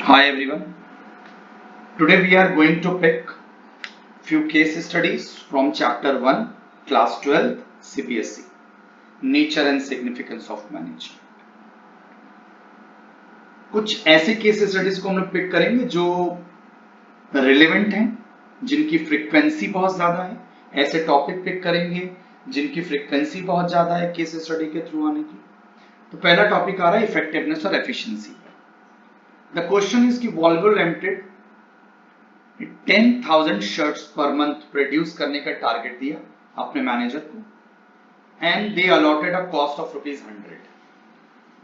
Hi everyone. Today we are going to pick few case studies from chapter 1, class 12, CBSE, Nature and Significance of Management. कुछ ऐसे case studies को हम लोग pick करेंगे जो relevant हैं, जिनकी फ्रीक्वेंसी बहुत ज्यादा है। ऐसे टॉपिक पिक करेंगे जिनकी फ्रीक्वेंसी बहुत ज्यादा है केस स्टडी के थ्रू आने की। तो पहला टॉपिक आ रहा है इफेक्टिवनेस और एफिशिएंसी। द क्वेश्चन इज कि Volvo limited 10,000 shirts per month produce करने का टारगेट दिया अपने मैनेजर को and they allotted a cost of ₹100।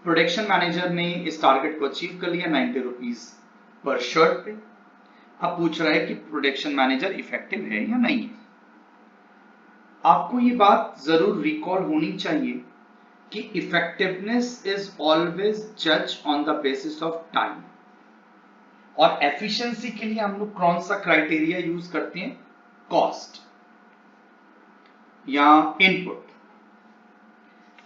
Production manager ने इस टारगेट को अचीव कर लिया 90 रुपीज पर शर्ट पे। अब पूछ रहा है कि प्रोडक्शन मैनेजर इफेक्टिव है या नहीं है। आपको ये बात जरूर रिकॉल होनी चाहिए कि इफेक्टिवनेस इज ऑलवेज जज on the basis of time, और एफिशिएंसी के लिए हम लोग कौन सा क्राइटेरिया यूज करते हैं? कॉस्ट या इनपुट।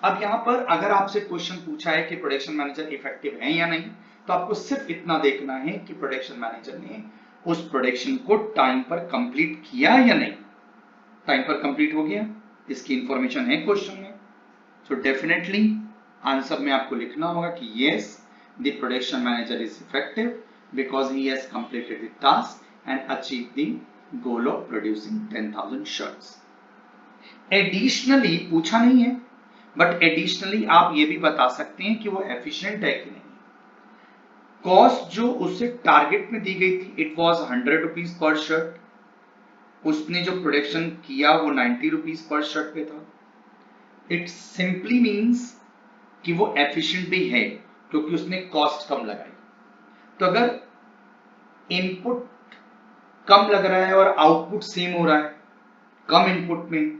अब यहां पर अगर आपसे क्वेश्चन पूछा है कि प्रोडक्शन मैनेजर इफेक्टिव है या नहीं, तो आपको सिर्फ इतना देखना है कि प्रोडक्शन मैनेजर ने उस प्रोडक्शन को टाइम पर कंप्लीट किया या नहीं। टाइम पर कंप्लीट हो गया, इसकी इंफॉर्मेशन है क्वेश्चन में, तो डेफिनेटली आंसर में आपको लिखना होगा कि yes, the production manager is effective because he has completed the task and achieved the goal of producing 10,000 shirts. Additionally पूछा नहीं है, but additionally आप ये भी बता सकते हैं कि वो efficient है कि नहीं। कॉस्ट जो उससे टारगेट में दी गई थी, it was 100 rupees per shirt. उसने जो प्रोडक्शन किया वो 90 रुपीज पर शर्ट पे था। इट सिंपली मीन्स कि वो एफिशिएंट भी है क्योंकि उसने कॉस्ट कम लगाई। तो अगर इनपुट कम लग रहा है और आउटपुट सेम हो रहा है कम इनपुट में,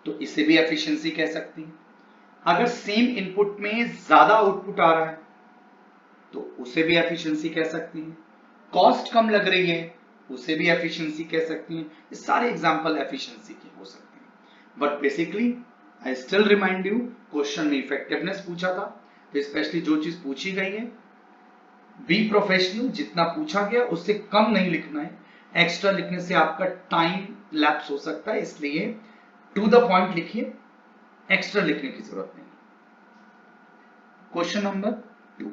तो इसे भी एफिशिएंसी कह सकते हैं। अगर सेम इनपुट में ज्यादा आउटपुट आ रहा है तो उसे भी एफिशिएंसी कह सकते हैं। कॉस्ट कम लग रही है, उसे भी एफिशिएंसी कह सकते हैं। ये सारे एग्जांपल एफिशिएंसी के हो सकते हैं। But basically I still remind you, question में इफेक्टिवनेस पूछा था, तो स्पेशली जो चीज पूछी गई है, बी प्रोफेशनल। जितना पूछा गया उससे कम नहीं लिखना है। एक्स्ट्रा लिखने से आपका टाइम लैप्स हो सकता है, इसलिए टू द पॉइंट लिखिए, एक्स्ट्रा लिखने की जरूरत नहीं। Question number 2।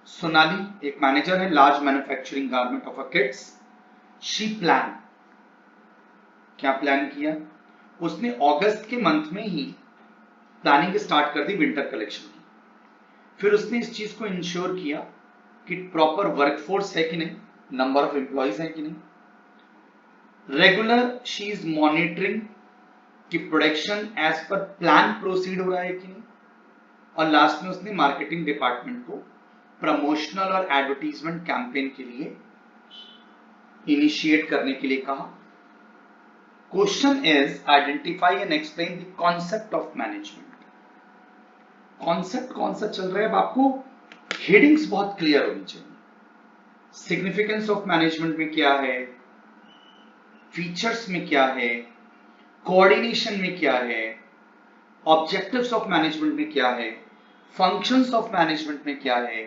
सोनाली एक मैनेजर है, large manufacturing garment of a kids. She plan, क्या प्लान किया? उसने अगस्त के मंथ में ही प्लानिंग स्टार्ट कर दी विंटर कलेक्शन की। फिर उसने इस चीज को इंश्योर किया कि प्रॉपर वर्कफोर्स है कि नहीं, नंबर ऑफ एम्प्लॉइज है कि नहीं। रेगुलर शी इज मॉनिटरिंग कि production as per plan proceed हो रहा है कि नहीं। और लास्ट में उसने मार्केटिंग डिपार्टमेंट को प्रमोशनल और एडवर्टीजमेंट कैंपेन के लिए इनिशिएट करने के लिए कहा। Question is identify and explain the concept of management. Concept कौन सा चल रहा है? अब आपको हेडिंग्स बहुत क्लियर होनी चाहिए। सिग्निफिकेंस ऑफ मैनेजमेंट में क्या है, फीचर्स में क्या है, कोऑर्डिनेशन में क्या है, ऑब्जेक्टिव्स ऑफ मैनेजमेंट में क्या है, फंक्शंस ऑफ मैनेजमेंट में क्या है।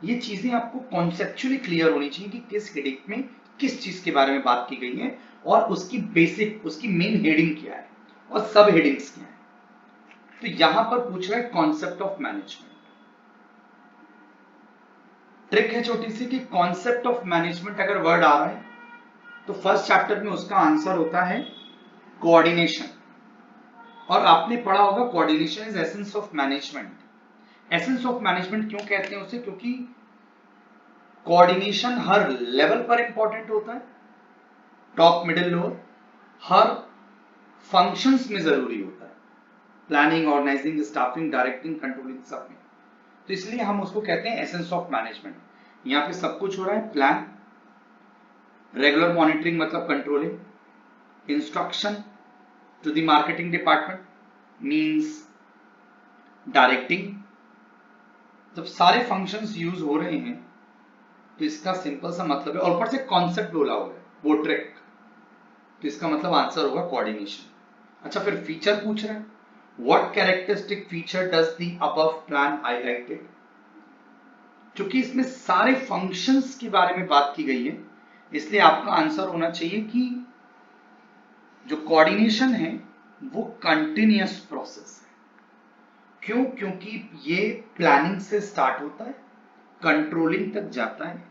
ये चीजें आपको कॉन्सेप्चुअली क्लियर होनी चाहिए कि किस हेडिंग में किस चीज के बारे में बात की गई है और उसकी बेसिक, उसकी मेन हेडिंग क्या है और सब हेडिंग्स क्या है। तो यहां पर पूछ रहा है कॉन्सेप्ट ऑफ मैनेजमेंट। ट्रिक है छोटी सी कि कॉन्सेप्ट ऑफ मैनेजमेंट अगर वर्ड आ रहा है तो फर्स्ट चैप्टर में उसका आंसर होता है कोऑर्डिनेशन। और आपने पढ़ा होगा coordination is essence of management. Essence of management क्यों कहते हैं उसे? क्योंकि कोऑर्डिनेशन हर लेवल पर इंपॉर्टेंट होता है, टॉप मिडिल लोअर, हर फंक्शंस में जरूरी होता है, planning, organising, staffing, directing, controlling, सब में। तो इसलिए हम उसको कहते हैं एसेंस ऑफ मैनेजमेंट। यहां पे सब कुछ हो रहा है, प्लान, रेगुलर मॉनिटरिंग मतलब controlling, instruction to the marketing department means directing. जब सारे फंक्शंस यूज हो रहे हैं तो इसका सिंपल सा मतलब है, और ऊपर से कॉन्सेप्ट बोला हुआ है वो ट्रिक, तो इसका मतलब आंसर होगा कोऑर्डिनेशन। अच्छा, फिर फीचर पूछ रहे हैं, what characteristic feature does the above plan highlighted? क्योंकि इसमें सारे फंक्शंस के बारे में बात की गई है, इसलिए आपका आंसर होना चाहिए कि जो कोऑर्डिनेशन है वो कंटिन्यूअस प्रोसेस है। क्यों? क्योंकि ये प्लानिंग से स्टार्ट होता है, कंट्रोलिंग तक जाता है,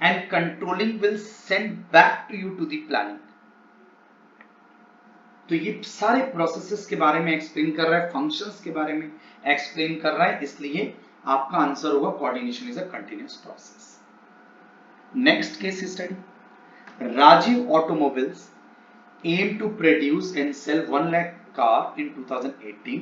and controlling will send back to you to the planning. तो ये सारे प्रोसेसेस के बारे में एक्सप्लेन कर रहा है, फंक्शंस के बारे में एक्सप्लेन कर रहा है, इसलिए आपका आंसर होगा coordination is a continuous process. Next case study, Rajiv automobiles aim to produce and sell 1 lakh car in 2018.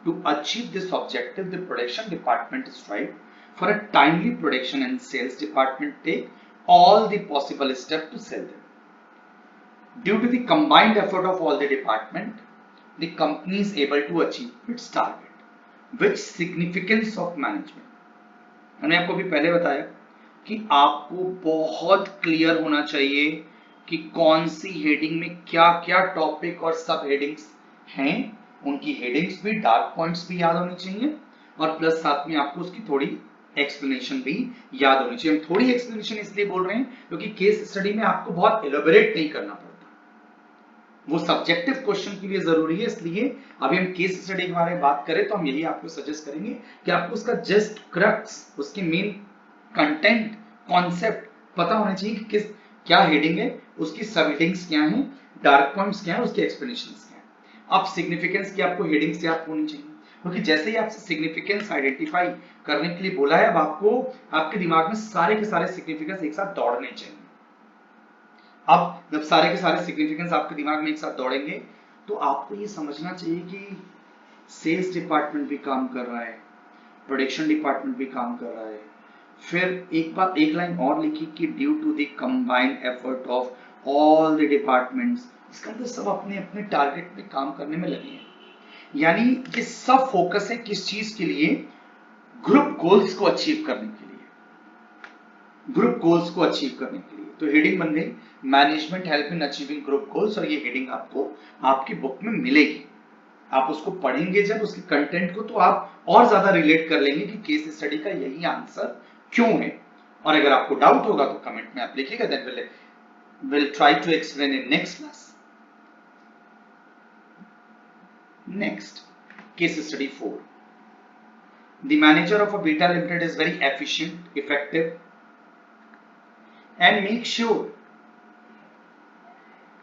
To achieve this objective, the production department strive for a timely production and sales department take all the possible steps to sell them. Due to the combined effort of all the department, the company is able to achieve its target. Which significance of management? मैंने आपको भी पहले बताया कि आपको बहुत clear होना चाहिए कि कौन सी हेडिंग में क्या क्या टॉपिक और सब हेडिंग्स हैं, उनकी हेडिंग्स भी, डार्क पॉइंट्स भी याद होनी चाहिए, और प्लस साथ में आपको उसकी थोड़ी एक्सप्लेनेशन भी याद होनी चाहिए। हम थोड़ी एक्सप्लेनेशन इसलिए बोल रहे हैं क्योंकि केस स्टडी में आपको बहुत एलोबरेट नहीं करना पड़ता, वो सब्जेक्टिव क्वेश्चन के लिए जरूरी है। इसलिए अभी हम केस स्टडी के बारे में बात करें तो हम यही आपको सजेस्ट करेंगे कि आपको उसका जस्ट क्रक्स, उसके मेन कंटेंट, कॉन्सेप्ट पता होना चाहिए कि किस क्या हेडिंग है, उसकी सब हेडिंग्स क्या हैं, डार्क पॉइंट्स क्या हैं, उसके एक्सप्लेनेशंस क्या हैं। अब सिग्निफिकेंस की आपको हेडिंग्स याद होनी चाहिए, क्योंकि जैसे ही आपसे सिग्निफिकेंस आइडेंटिफाई करने के लिए बोला है, अब आपको आपके दिमाग में सारे के सारे सिग्निफिकेंस एक साथ दौड़ने चाहिए। अब जब सारे के सारे सिग्निफिकेंस आपके दिमाग में एक साथ दौड़ेंगे तो आपको ये समझना चाहिए कि सेल्स डिपार्टमेंट भी काम कर रहा है, प्रोडक्शन डिपार्टमेंट भी काम कर रहा है। फिर एक लाइन और लिखी कि due to the combined effort of all the departments, इसका मतलब सब अपने अपने टारगेट पे काम करने में लगे हैं, यानी ये सब फोकस है किस चीज के लिए? ग्रुप गोल्स को अचीव करने के लिए, ग्रुप गोल्स को अचीव करने के लिए। तो हेडिंग बन गई management help in achieving group goals, और ये हेडिंग आपको आपकी बुक में मिलेगी। आप उसको पढ़ेंगे जब उसके कंटेंट को, तो आप और ज्यादा रिलेट कर लेंगे कि केस स्टडी का यही आंसर क्यों है। और अगर आपको डाउट होगा तो कमेंट में आप लिखिएगा, then we'll try to explain in next class. Next, case study 4. The manager of a Beta Limited is very efficient, effective, and make sure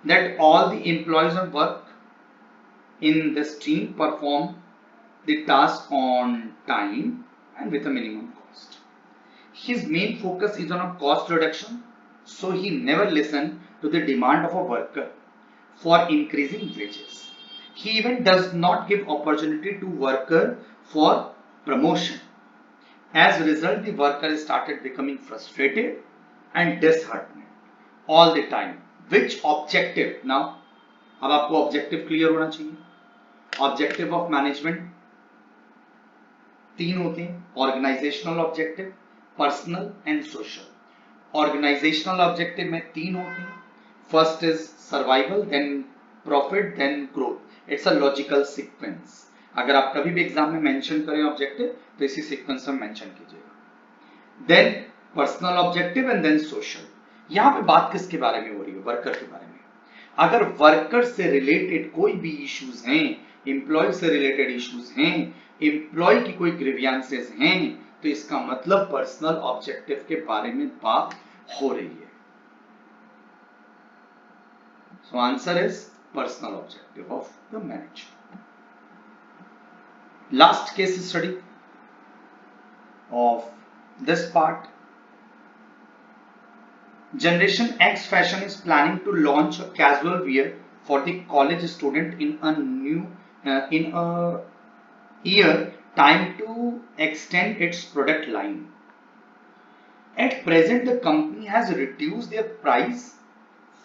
that all the employees of work in this team perform the task on time and with a minimum cost. His main focus is on a cost reduction, so he never listened to the demand of a worker for increasing wages. He even does not give opportunity to worker for promotion. As a result, the worker started becoming frustrated and disheartened all the time. Which objective? Now, अब आपको objective clear होना चाहिए। Objective of management 3 होते हैं, organisational objective, personal and social. Organisational objective में 3 होते हैं, first is survival, then profit, then growth. It's a logical sequence. अगर आप कभी भी एग्जाम में मेंशन करें ऑब्जेक्टिव तो इसी सीक्वेंस में मेंशन कीजिएगा। Then personal objective and then social. यहां पे बात किसके बारे में हो रही है? वर्कर के बारे में। अगर वर्कर से रिलेटेड कोई भी इश्यूज हैं, एम्प्लॉय से रिलेटेड इश्यूज हैं, एम्प्लॉय की कोई ग्रीवियंसेस हैं, तो इसका मतलब पर्सनल ऑब्जेक्टिव के बारे में बात हो रही है। So answer is personal objective of the manager. Last case study of this part, Generation X Fashion is planning to launch a casual wear for the college student in a year time to extend its product line. At present, the company has reduced their price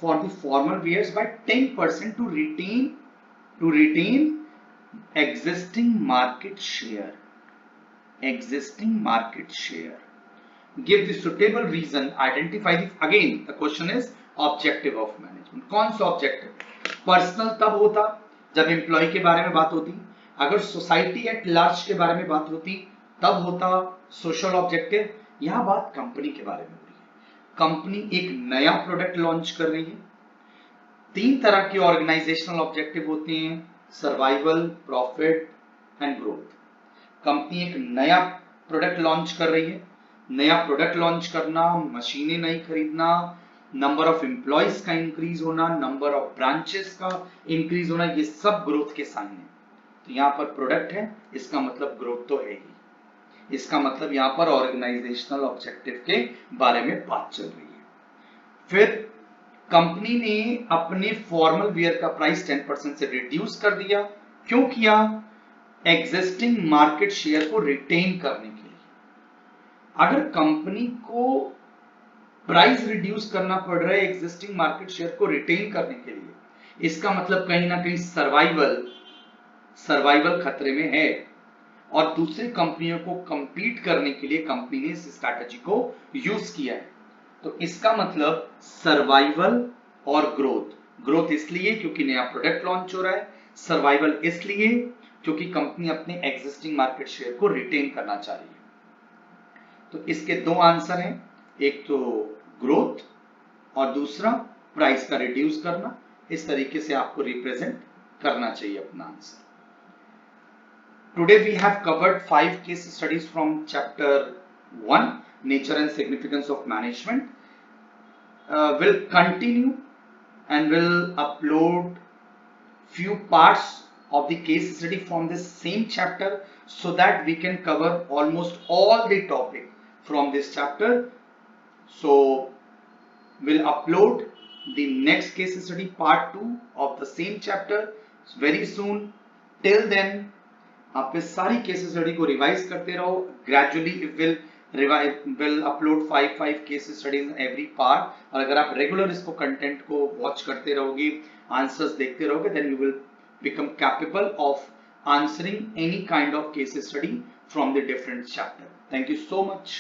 for the formal wears by 10% to retain existing market share. Existing market share. Give the suitable reason, identify the, again the question is objective of management. कौन सा objective? Personal तब होता जब employ के बारे में बात होती, अगर सोसाइटी एट लार्ज के बारे में बात होती तब होता सोशल ऑब्जेक्टिव, यहां बात कंपनी के बारे में हो रही है। कंपनी एक नया प्रोडक्ट लॉन्च कर रही है। 3 तरह के ऑर्गेनाइजेशनल ऑब्जेक्टिव होते हैं, survival, profit and growth. Company एक नया प्रोडक्ट लॉन्च कर रही है। नया प्रोडक्ट लॉन्च करना, मशीनें नई खरीदना, नंबर ऑफ एम्प्लॉइज का इंक्रीज होना, नंबर ऑफ ब्रांचेस का इंक्रीज होना, ये सब ग्रोथ के साइन है। तो यहाँ पर प्रोडक्ट है, इसका मतलब ग्रोथ तो है ही। इसका मतलब यहाँ पर ऑर्गेनाइजेशनल ऑब्जेक्टिव के बारे में बात चल रही है। फिर कंपनी ने अपने फॉर्मल वियर का प्राइस 10% से रिड्यूस कर दिया। क्यों किया? एग्जिस्टिंग मार्केट शेयर को रिटेन करने के लिए। अगर कंपनी को प्राइस रिड्यूस करना पड़ रहा है एग्जिस्टिंग मार्केट शेयर को रिटेन करने के लिए, इसका मतलब कहीं ना कहीं सर्वाइवल खतरे में है और दूसरी कंपनियों को कंपीट करने के लिए कंपनी ने इस स्ट्रैटेजी को यूज किया है। तो इसका मतलब सर्वाइवल और ग्रोथ इसलिए क्योंकि नया प्रोडक्ट लॉन्च हो रहा है, सर्वाइवल इसलिए क्योंकि कंपनी अपने एग्जिस्टिंग मार्केट शेयर को रिटेन करना चाह रही है। तो इसके 2 आंसर हैं, एक तो ग्रोथ और दूसरा प्राइस का रिड्यूस करना। इस तरीके से आपको रिप्रेजेंट करना चाहिए अपना answer. Today we have covered 5 case studies from chapter 1, Nature and Significance of Management. We'll continue and we'll upload few parts of the case study from this same chapter so that we can cover almost all the topic from this chapter. So we'll upload the next case study part 2 of the same chapter very soon. Till then आप इस सारी case study को revise करते रहो। Gradually will upload 5 case studies every part. और अगर आप regular इसको कंटेंट को वॉच करते रहोगे, आंसर्स देखते रहोगे, then you will become capable of answering any kind of case study from the different chapter. Thank you so much.